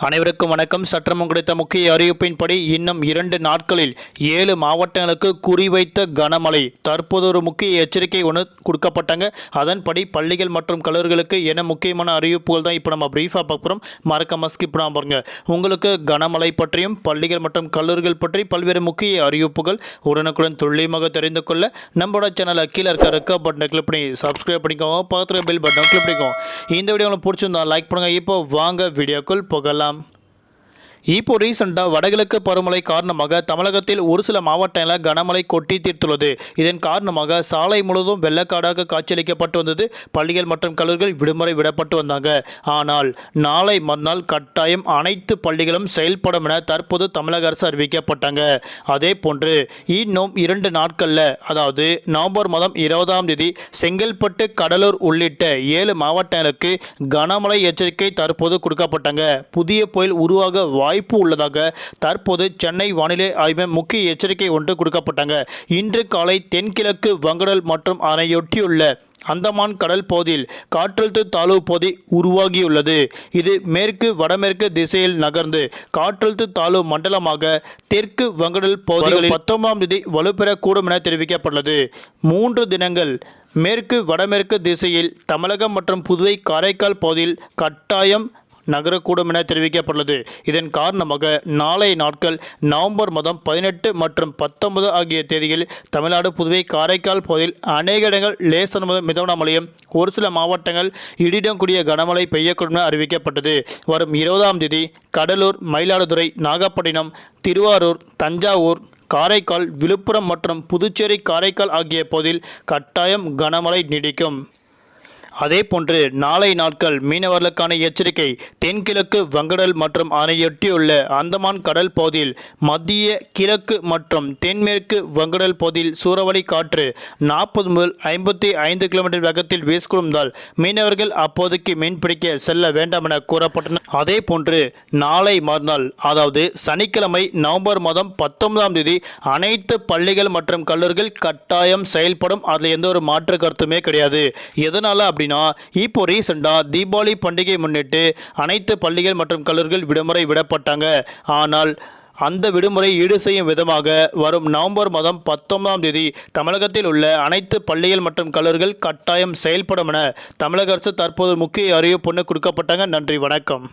அனைவருக்கும் வணக்கம். சற்றமும் கிடைத்த முக்கிய அறிவிப்பின்படி இன்னும் 2 நாட்களில் 7 மாவட்டங்களுக்கு குறிவைத்த கனமழை. தற்போது ஒரு முக்கிய எச்சரிக்கை ஒன்று கொடுக்கப்பட்டாங்க. அதன்படி பள்ளிகள் மற்றும் கல்லூரிகளுக்கு என்ன முக்கியமான அறிவிப்புகள் தான் இப்போ நம்ம பிரீஃபாக பார்க்குறோம். மறக்காம ஸ்கிப் பண்ணாம பாருங்க. உங்களுக்கு கனமழை பற்றியும் பள்ளிகள் மற்றும் கல்லூரிகள் பற்றி பல்வேறு முக்கிய அறிவிப்புகள் உடனுக்குடன் துல்லியமாக தெரிந்து கொள்ள நம்மளோட சேனலை கீழே இருக்க ரெக்க பட்டனை கிளிக் பண்ணி சப்ஸ்கிரைப் பண்ணிக்கோங்க. பக்கத்தில் பெல் பட்டனை கிளிக் பண்ணிக்கோங்க. இந்த வீடியோ உங்களுக்கு பிடிச்சிருந்தா லைக் பண்ணுங்க. இப்போ வாங்க வீடியோக்குள் போகலாம். இப்போ ரீசெண்டாக வடகிழக்கு பருவமழை காரணமாக தமிழகத்தில் ஒரு சில மாவட்டங்களில் கனமழை கொட்டி தீர்த்துள்ளது. இதன் காரணமாக சாலை முழுவதும் வெள்ளக்காடாக காட்சியளிக்கப்பட்டு வந்தது. பள்ளிகள் மற்றும் கல்லூரிகள் விடுமுறை விடப்பட்டு வந்தாங்க. ஆனால் நாளை மறுநாள் கட்டாயம் அனைத்து பள்ளிகளும் செயல்படும் என தற்போது தமிழக அரசு அறிவிக்கப்பட்டாங்க. அதே போன்று இன்னும் 2 நாட்களில், அதாவது நவம்பர் மாதம் 20ஆம் தேதி செங்கல்பட்டு, கடலூர் உள்ளிட்ட 7 மாவட்டங்களுக்கு கனமழை எச்சரிக்கை தற்போது கொடுக்கப்பட்டாங்க. புதிய புயல் உருவாக வாய்ப்பு உள்ளதாக தற்போது சென்னை வானிலை ஆய்வு முக்கிய எச்சரிக்கை ஒன்று கொடுக்கப்பட்டாங்க. இன்று காலை தென்கிழக்கு வங்கடல் மற்றும் அதனையொட்டியுள்ள அந்தமான் கடல் பகுதியில் காற்றழுத்த தாழ்வு பகுதி உருவாகியுள்ளது. இது மேற்கு வடமேற்கு திசையில் நகர்ந்து காற்றழுத்த தாழ்வு மண்டலமாக தெற்கு வங்கடல் பகுதிகளில் 19ஆம் தேதி வலுப்பெறக்கூடும் என தெரிவிக்கப்பட்டுள்ளது. 3 தினங்கள் மேற்கு வடமேற்கு திசையில் தமிழகம் மற்றும் புதுவை, காரைக்கால் பகுதியில் கட்டாயம் நகரக்கூடும் என தெரிவிக்கப்பட்டுள்ளது. இதன் காரணமாக நாளைய நாட்கள் நவம்பர் மாதம் 18 மற்றும் 19 ஆகிய தேதிகளில் தமிழ்நாடு, புதுவை, காரைக்கால் பகுதியில் அநேக இடங்கள் லேசான முதல் மிதமான மழையும், ஒரு சில மாவட்டங்கள் இடியுடன் கூடிய கனமழை பெய்யக்கூடும் என அறிவிக்கப்பட்டது. வரும் 20ஆம் தேதி கடலூர், மயிலாடுதுறை, நாகப்பட்டினம், திருவாரூர், தஞ்சாவூர், காரைக்கால், விழுப்புரம் மற்றும் புதுச்சேரி, காரைக்கால் ஆகிய பகுதியில் கட்டாயம் கனமழை நீடிக்கும். அதேபோன்று நாளை நாட்கள் மீனவர்களுக்கான எச்சரிக்கை. தென்கிழக்கு வங்கடல் மற்றும் அதனையொட்டியுள்ள அந்தமான் கடல் பகுதியில் மத்திய கிழக்கு மற்றும் தென்மேற்கு வங்கடல் பகுதியில் சூறாவளி காற்று 40 முதல் 55 கிலோமீட்டர் வேகத்தில் வீசிக்கொண்டால் மீனவர்கள் அப்போதைக்கு மீன்பிடிக்க செல்ல வேண்டாம் என கூறப்பட்டன. அதே போன்று நாளை மறுநாள், அதாவது சனிக்கிழமை நவம்பர் மாதம் 19ஆம் தேதி அனைத்து பள்ளிகள் மற்றும் கல்லூரிகள் கட்டாயம் செயல்படும். அதில் எந்த ஒரு மாற்று கருத்துமே கிடையாது. எதனால அப்படின்னா, இப்போ ரீசெண்டாக தீபாவளி பண்டிகை முன்னிட்டு அனைத்து பள்ளிகள் மற்றும் கல்லூரிகள் விடுமுறை விடப்பட்டாங்க. ஆனால் அந்த விடுமுறை ஈடு செய்யும் விதமாக வரும் நவம்பர் மாதம் 19ஆம் தேதி தமிழகத்தில் உள்ள அனைத்து பள்ளிகள் மற்றும் கல்லூரிகள் கட்டாயம் செயல்படும் என தமிழக அரசு தற்போது முக்கிய அறிவிப்பு கொடுக்கப்பட்டாங்க. நன்றி, வணக்கம்.